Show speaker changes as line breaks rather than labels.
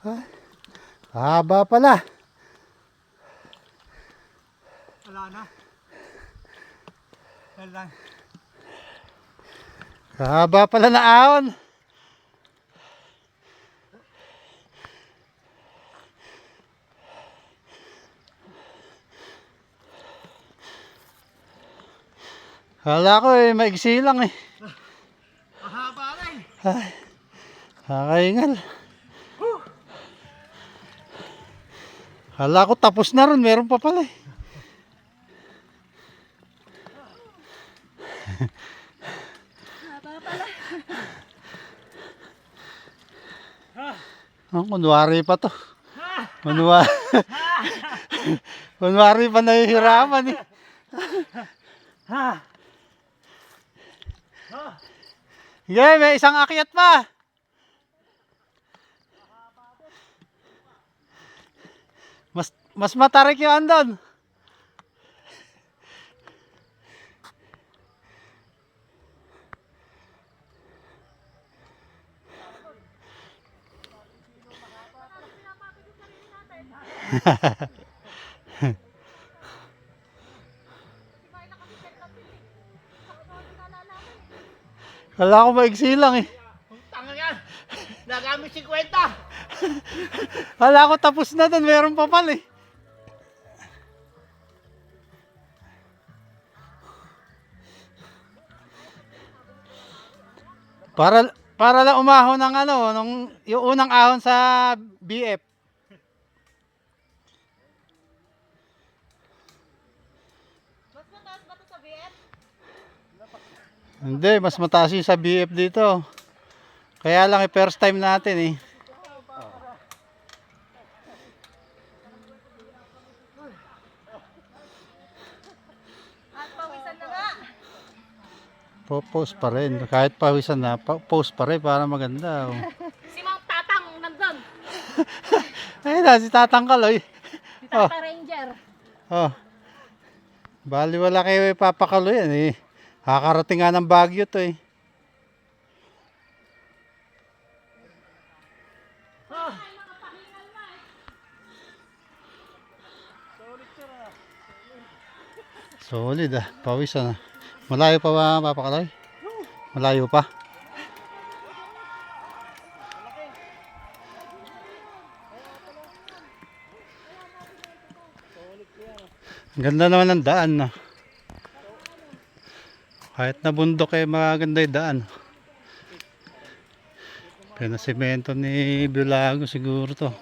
Haba pala.
Wala na. Yan lang.
Haba pala na ahon. Kala ko maigsi lang
Mahaba rin.
Ay, kakaingal. Kala ko tapos na rin, meron pa pala
Haba pala.
Kunwari pa to. Kunwari. Kunwari pa nahihirapan Yeah, may isang akyat pa. Mas matarik yung andon. Kala ko maigsi lang
Tanga yan. Nagamit 50.
Kala ko tapos na doon, meron pa pala Para lang umahon ng yung unang ahon sa BF.
Mas mataas ba ito sa BF?
Hindi, mas mataas yung sa BF dito. Kaya lang first time natin
At pawisan na nga.
Post pa rin. Kahit pawisan na, post pa rin para maganda.
Si Mount Tatang nandun.
Ayun na, si Tatang Kaloy.
Si Tata Ranger.
Oh. Bali wala kayo ipapakaloy yan Kakarating nga ng Baguio to Solid pawisan Malayo pa ba papakaloy? Malayo pa? Ganda naman ng daan Kahit na bundok maganda yung daan. Pinasemento ni Bilago siguro to.